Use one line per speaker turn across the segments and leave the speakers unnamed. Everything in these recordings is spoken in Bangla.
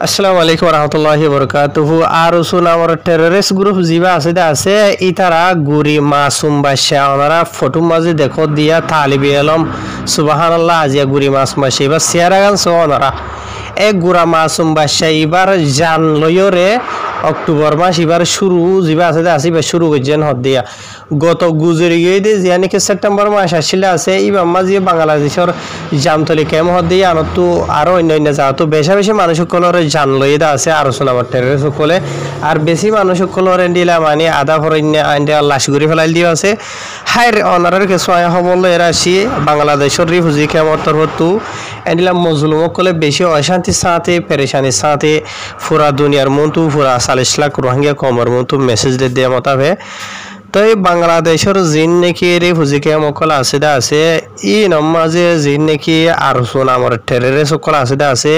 আসসালামু আলাইকুম রহমতুল্লাহি বরকাতুহু। আর শুন আমার টেররিস্ট গ্রুপ জিবা আছে ইতারা গুরি মাসুম বাদশা ওনারা ফটো মাঝে দেখো দিয়া তালিবে এলম সুবহানাল্লাহ আজিয়া গুরি মাসুম বাদশা এবার সিয়ারাগান সো ওনারা এক গুড়া মাসুম বাদশা এবার জান লয়রে অক্টোবর মাস এবার শুরু জিবা আছে এবার শুরু করছেন হদ দিয়া গত গুজরি গিয়ে দিয়ে যে নাকি সেপ্টেম্বর মাস আসলে আছে এবার মাঝে বাংলাদেশের জামতলি কেমন হদ দিয়ে আনত তো আরও অন্যান্য যা তো বেশা বেশি মানুষ সকলের জান লইদা আছে আরো শোনাবার টেররিস্ট সকলে আর বেশি মানুষ সকলের দিলা মানে আধা ফরাইন্যা লাশ ঘুরি ফেলাই দিয়ে আছে হাই অনারের কিছু আয় হবল এরা আসি বাংলাদেশের রিফিউজি কেমন তরফ এদিলা মজলুম সকলে বেশি অশান্তির সাথে পেরেশানির সাথে পুরা দুনিয়ার মন্তু পুরা 40 লাখ রোহিঙ্গা কমর মন্তু মেসেজ দিয়ে মতাবে তো এই বাংলাদেশের জিন নাকি রিফিউজি কেমন আছে ই নমাজে জিন নাকি আর শোন আমার টেররিস্ট সকল আছে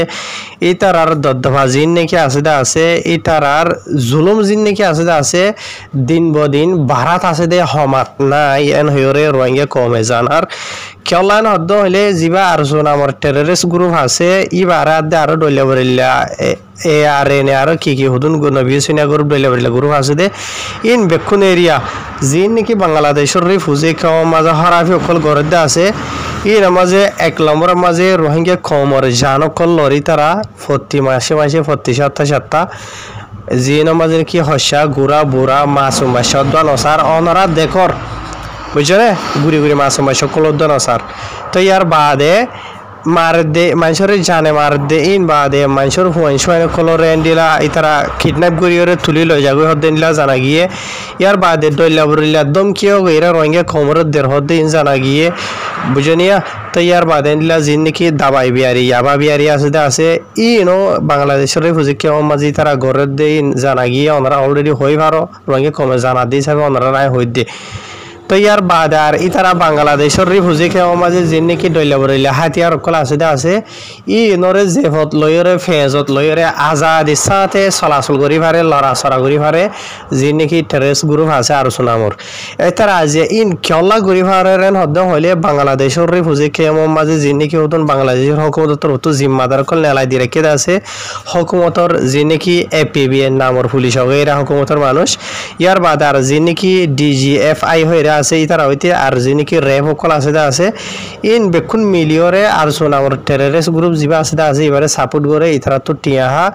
ইতার আর দদ্দফা জিন নাকি আছে ইতার আর জুলুম জিন নাকি আছে দিন বদিন ভারত আছে দে হমাত নাই এন হইরে রোহিঙ্গা কমে যান আর কেলান হদ্দ হইলে যিবা আর শোন আমার টেররিস্ট গ্রুপ আছে ই বারাত দে আরো ডলিয়া বরিল্লা এ আর এনে আরো কি হুদুন নবী সিনা গ্রুপ ডলিয়া বরিল্লা গ্রুপ আছে দে ইন বেক্ষুন এরিয়া জিন নাকি বাংলাদেশের রিফিউজি কম মাঝে হরাফি অকল গরদে আছে ই মাঝে এক নম্বরের মাঝে রোহিঙ্গা কমর জান অকল লরি তারা প্রতি মাসে প্রতি সপ্তাহ জিন মাঝে কি হসা গুড়া বুড়া মাসুম বাসদ্দান অসার অনরা দেখর বুঝছো গুড়ি গুড়ি মাসুম বাস সকল উদ্দান অসার তো ইয়ার বাদে মার দে মানুষের জানে মার দে ইন বাদে মানুষের হুয়াইন কলরে দিলা ইতারা কিডন্যাপ করিয়ে তুলি লই যাগো হদ দিলা জানা গিয়ে ইয়ার বাদে দইলা বরিলা দম কিও গইরা রোহিঙ্গা কমরত দের হদ দিন জানা গিয়ে বুঝনিয়া তো ইয়ার বাদে দিলা জিন নাকি দাবাই বিয়ারি ইয়াবা বিয়ারি আছে ইনো বাংলাদেশের রিফিউজি কেমন মাঝি তারা ঘরের দিন জানা গিয়ে ওনারা অলরেডি হই পারো রোহিঙ্গা কমে জানা দিয়ে হিসাবে ওনারা নাই হই দে তো ইয়ার বাদ আর ইতারা বাংলাদেশের রিফিউজি কেমন মাঝে জিন নাকি দইলা বরিলা হাতিয়ার কল আছে ই নরে জেফত লয়রে ফেজত লয়রে আজাদি সাথে চলাচল করি পারে লড়াচড়া করি পারে জিন নাকি টেররিস্ট গ্রুপ আছে আর সুনামর এতারা যে ইন খেলা করি পারেন হদ্দ হইলে বাংলাদেশের রিফিউজি কেমন মাঝে জিন নাকি হতন বাংলাদেশের হকুমতর হতো জিম্মাদার কল নেলাই দিয়ে রেখে আছে হকুমতর জিন নাকি এপিবি এর নামর পুলিশ হবে এরা হকুমতর মানুষ ইয়ার বাদ আর জিন নাকি ডিজিএফআই হয়ে আছে ইতারা হইতে আর যিনি র্যাব সকল আছে ইন বেক্ষুন মিলিয়রে আর শোন আমার টেররিস্ট গ্রুপ যিবা আছে এবারে সাপোর্ট করে ইতারা তো টিয়াহা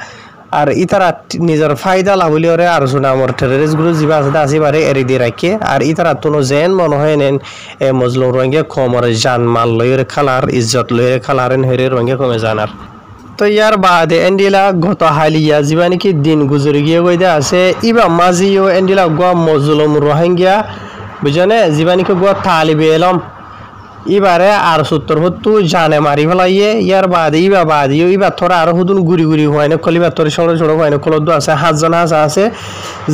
আর ইতারা নিজের ফায়দা লাভলিয়রে আর শোন আমার টেররিস্ট গ্রুপ যিবা আছে এবারে এরি দিয়ে রাখে আর ইতারা তো যেন মনে হয় নেন মজলুম রোহিঙ্গা কমর জান মাল লইরে খালার ইজ্জত লইরে খালারেন হইরে রোহিঙ্গা কমে জানার তো ইয়ার বাদে এন্ডিলা গত হালিয়া যিবা নাকি দিন গুজরি গিয়ে গইদা আছে ইবা মাঝিও এন্ডিলা গোয়া মজলুম রোহিঙ্গা বুঝনে জীবানিকে গো তালিবে এলম এবারে আর 70 জানে মারি ফেলাইয়ে ইয়ার বাদে ইবা তোরা আর হুদুন গুড়ি হয় না কলিবা তোর ছোট হয় না কলদ আছে 7 জন আছে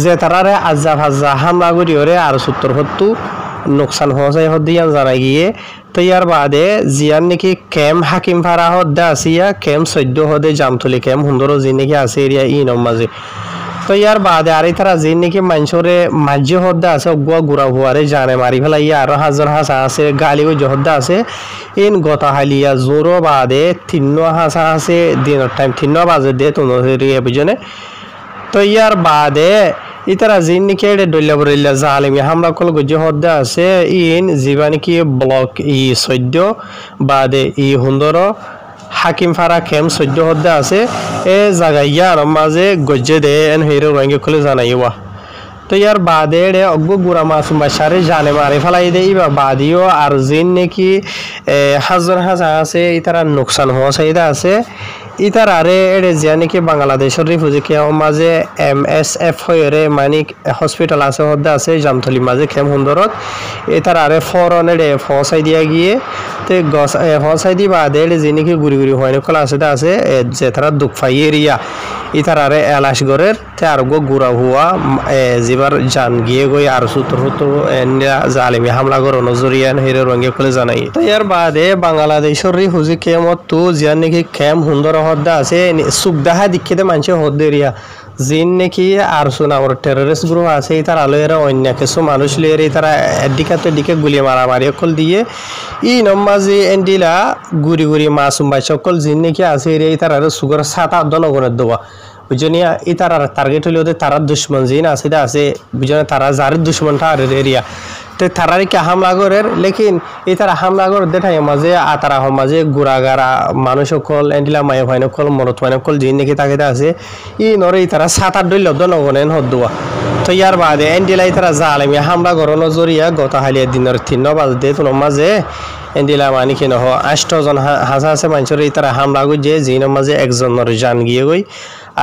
যে তারারে আজ্জা ভাজ্জা হামলা করি ওরে আর 70 নোকসান হয়ে হদিয়ান জানা গিয়ে তো ইয়ার বাদে জিয়ান নাকি ক্যাম হাকিম ফারা হদ্দা আসিয়া ক্যাম 14 হদে জামতলি ক্যাম হুন্দর জি নাকি আছে এরিয়া ইনম মাঝে তো ইয়ার বাদে আর তারা জিন নাকি মানুষরে মাঝে হদ্দা আছে অগুয়া গুড়া হুয়ারে জানে মারি ফেলাই আর হাজার হাসা আছে গালি ওই হদ্দা আছে ইন গত হালিয়া জোরো বাদে 3 হাসা আছে দিনের টাইম 3 বাজে দে তো বুঝনে তো ইয়ার বাদে ইতারা জিন নাকি ডল্লা বরিল্লা জালিমি হামলা কল গজে হদ্দা আছে ইন জিবা নাকি ব্লক 14 বাদে হুন্দর হাকিম ফারা খেম 14 হদ্দে আছে এ জায়গা ইয়ার মাঝে গজ্জে দে এন হিরো রঙে খুলে জানাইবা তো ইয়ার বাদে অগ্গু গুড়া মাসুম বাসারে জানে মারে ফেলাই দে ইবা বাদিও আর জিন নাকি হাজার আছে ইতারা নোকসান হওয়া চাইদা আছে ইতার আরে এড়ে যে নাকি বাংলাদেশের রিফিউজি কে মাঝে MSF হয়ে মানিক হসপিটাল আছে হদ্দে আছে জামতলি মাঝে খেম সুন্দরত এটার আরে ফরন এড়ে ফসাই দিয়া গিয়ে তে ফসাই দি বাদে এড়ে যে নাকি গুড়ি হয় না আছে যে তারা দুঃখ পাই এরিয়া ইতারারে এলাশগরের তে আরোগ্য গুড়া হুয়া যেবার জান গিয়ে গই আর সুতর জালিমি হামলা করো নজরিয়ান হিরে রঙে খুলে জানাই তো ইয়ার বাদে বাংলাদেশের হুজি কেমত তো জিয়ান নাকি কেম সুন্দর হদ্দা আছে সুখদাহা দীক্ষিতে মানুষের হদ্দে এরিয়া জিন নাকি আর সুনামর টেররিস্ট গ্রুপ আছে তার আলো এরা অন্য কিছু মানুষ লিয়ে তারা এদিকে গুলি মারামারি সকল দিয়ে ই নমাজি এন্ডিলা গুড়ি গুড়ি মাসুম বাই সকল জিন নাকি আছে রে তার আর সুগর 7-8 জনগণের দেওয়া বুঝনিয়া ই তার টার্গেট হইলে তারা দুশ্মন জিন আছে বুঝনে তারা যার দুশ্মনটা আর এরিয়া তো তারারে কি হামলা করে লেকিন এই তারা হামলা করে দেখায় মাঝে আতারা মাঝে গুড়াগারা মানুষ সকল এন্ডিলা মায়ে ভাই নকল মরত ভাই নকল জিন নাকি তাকে আছে ই নরে তারা 7-8 দল জনগণের হদ্দুয়া তো ইয়ার বাদে এন্ডিলাই তারা জালেমি হামলা করানো জরিয়া গত হালিয়া দিনের 3 বাজে তোর মাঝে এন্ডিলা মানে কি নহ 8 জন হাসা মানুষের তারা হামলা করছে জিনের মাঝে একজনের জান গিয়ে গই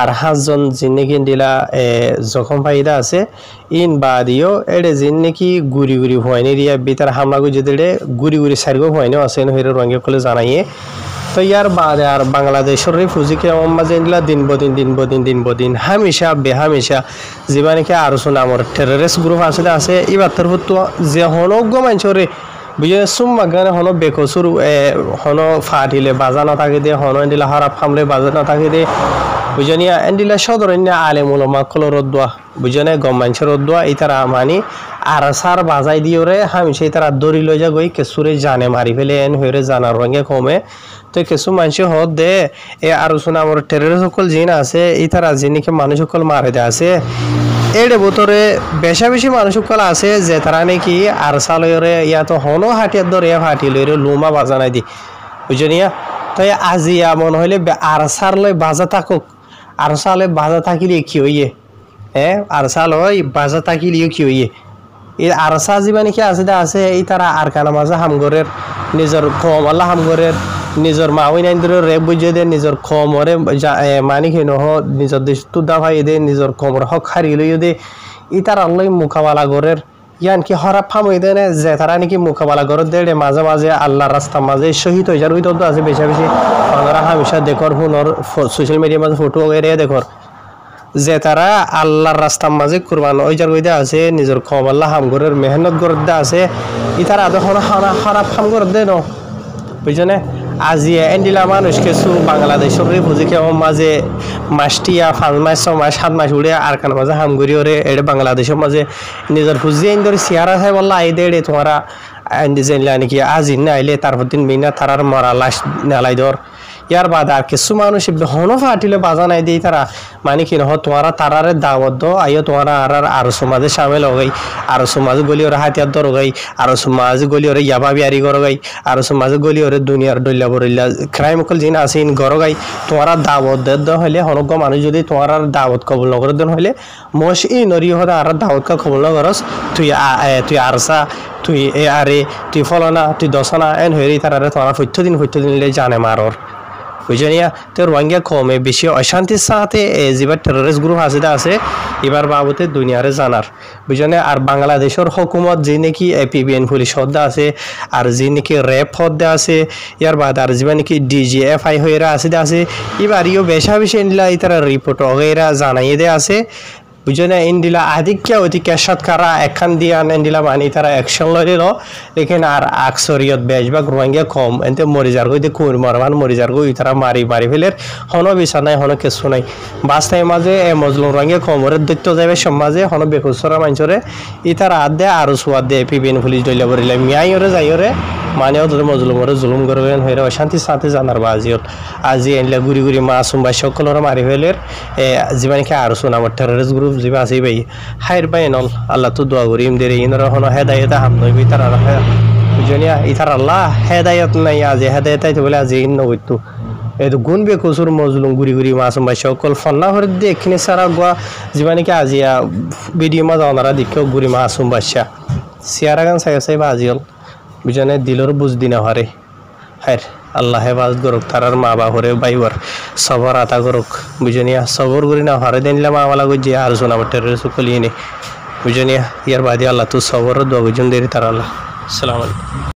আর 5 জন জিন নাকি এন্ডিলা জখম ফাইদা আছে ইন বাদিও এডে জিন নাকি গুড়ি গুড়ি হয়নি রিয়া ভিতর হামলা করছে দেড়ে গুড়ি গুড়ি সারগো হয়নি আছে হিরো রঙে কলে জানাইয়ে তো ইয়ার বাদে আর বাংলাদেশের ফুজিকে মাঝে এন্ডিলা দিন বদিন হামেশা বেহামেশা যেবা নাকি আর নামর টেররিস্ট গ্রুপ আছে এবার তোর যে হনজ্ঞ মানুষের বুঝে সুম্মা গানে হনো বেকসুর হনো ফাটিলে বাজানো থাকে দে হনো এন্ডিলা হারাপ খামলে বাজানো থাকে দে বুঝনিয়া এন্ডিলা সদরন্যা আলেমুল মাকল রদ্দুয়া বুঝনে গমাঞ্চের রদ্দুয়া এই তারা মানি আর সার বাজাই দিও রে আমি সেই তারা দড়ি লই যা গই কেসুরে জানে মারি ফেলে এন হয়ে জানার রঙে কমে তো কিছু মানুষ হদ দে এ আর আমার টেররিস্ট সকল জিন আছে এই তারা জিনিকে মানুষ সকল মারে দে আছে এর ভিতরে বেশি মানুষ সকল আছে যে তারা নাকি আর সালরে ইয়াতো হনো হাটিয়ার ধরে ফাটি লইরে লুমা বাজানাই দি বুঝনিয়া তাই আজিয়া মনে হইলে আর সার লই বাজা থাকুক আর সালে বাজা থাকিলে কি হইয়ে আর সাল হয় বাজা থাকিলেও কি হইয়ে এই আর সা জীবা নাকি আছে এই তারা আর কানা মাজা হামগরের নিজের কম আল্লাহ হামগরের নিজের মাউই নাইন্দরের রে বুঝে দে নিজের কমরে মানে কি নহ নিজের দেশ তুদা ভাই দে নিজের কমর হক হারিয়ে লইয়ে দে ই তার আল্লাহ মোকাবেলা গরের ইয়ান কি হরাপ ফামই দেনে যে তারা নাকি মোকাবেলা করে দেড়ে মাঝে আল্লাহর রাস্তা মাঝে শহীদ হয়ে যার ওইটাও তো আছে বেশি ওনারা হামেশা দেখর হুনর সোশ্যাল মিডিয়ার মাঝে ফটো এরিয়া দেখর যে তারা আল্লাহর রাস্তার মাঝে কুরবান ওই যার ওইটা আছে নিজের কম আল্লাহ হামগরের মেহনত করতে আছে ই তারা এখন খারাপ ফাম করে দে ন বুঝনে আজি এন্ডিলা মানুষ কিছু বাংলাদেশের বুঝিকে মাঝে মাসটিয়া 5 মাস 6 মাস 7 মাস উড়ে আর কান মাঝে হামগরি ওরে এড়ে বাংলাদেশের মাঝে নিজের ফুজি ইন্দর সিয়ারা হয় বললা আই দেড়ে তোমারা জেনলা নাকি আজি না আইলে তারপর দিন বিনা তারার মরা লাশ নালাই দর ইয়ার বাদ আর কিছু মানুষ হনো ফাটিলে বাজা নাই দিই তারা মানে কি নহ তোমারা তারারে দাওয়াত দো আইও তোমারা আর সমাজে সামিল হগাই আর সমাজে গলি ওরা হাতিয়ার দর গাই আর সমাজে গলি ওরা ইয়াবা বিয়ারি গর গাই আর সমাজে গলি ওরে দুনিয়ার ডল্লা বরিল্লা ক্রাইম কল জিন আছে ইন গর গাই তোমারা দাওয়াত দে হইলে হনজ্ঞ মানুষ যদি তোমার দাওয়াত কবুল নগর দেন হইলে মোশ ই নরি হদা আর দাওয়াত কা কবুল নগরস তুই আরসা তুই আরে তুই ফলানা তুই দশনা এন হইরি তারারে তোমার প্রত্যেকদিন জানে মারর বুঝনিয়া তো রোহিঙ্গা কমে বেশি অশান্তির সাথে যেবার টেররিস্ট গ্রুপ আছে এবার বাবতে দুনিয়ারে জানার বুঝনে আর বাংলাদেশের হুকুমত যে নাকি এপিবিএন পুলিশ হদ্দা আছে আর যে নাকি র্যাব হদ্দা আছে ইয়ার বাদ আর যে নাকি ডিজিএফআই হয়েরা আছে এবার ইও বেশি ইনলা ইতারা রিপোর্ট ওগেরা জানাইয়ে দে আছে বুঝনে ইন্ডিলা আধিক্য অধিক্য শতকরা এখান দিয়ে ইন্ডিলা মানে তারা অ্যাকশন লইল লেকিন আর আকসরিয়ত বেশভাগ রোহিঙ্গা কম এতে মরি যার গই কোন মারমান মরি যার গই তারা মারি ফেলের হনো বিচার নাই হনো কিছু নাই বাস্তায় মাঝে মজলুম রোহিঙ্গা কমরে দৈত্য যাবে সমাজে হনো বেকুসরা মানুষরে ইতার আদে আর সুয়াদ দে পিবিএন পুলিশ দইলা বরিলে মিয়াইরে যাইরে মানে ওদের মজলুমরে জুলুম করবেন হইরে অশান্তির সাথে জানার আজি এনলা গুড়ি মাসুম বা সকলের মারি ফেলের জীবনে কি আর আমার টেররিস্ট গ্রুপ জিবা আছে ভাই হাইর পাই নল আল্লাহ তো দোয়া করি ইমদের ইনরা হনো হেদায়েত হাম নইবি তারা বুঝনিয়া ইতার আল্লাহ হেদায়েত নাই আজি হেদায়েত আইতে বলে আজি ইন নইতু এতো গুণ বে কসুর মজলুম গুড়ি মাসুম বা সকল ফন্না হরে দেখনে সারা গোয়া জীবনে কি আজি ভিডিও মা জানারা দেখো গুড়ি মাসুম বাদশা সিয়ারা গান সাই বাজিল বুঝনে দিলর বুঝ দিনা হরে হাইর আল্লাহ হেফাজত করুক তারার মা বাপরে বাইবার সবর আতা করুক বুঝনিয়া সবর করি না হরে দিনলাম আমালা গুজি আর শোনা টেররিস্ট কলিয়ে নে বুঝনিয়া ইয়ার বাদে আল্লাহ তো সবর দোয়া গুজন দেরি তার আল্লাহ আসসালামু আলাইকুম।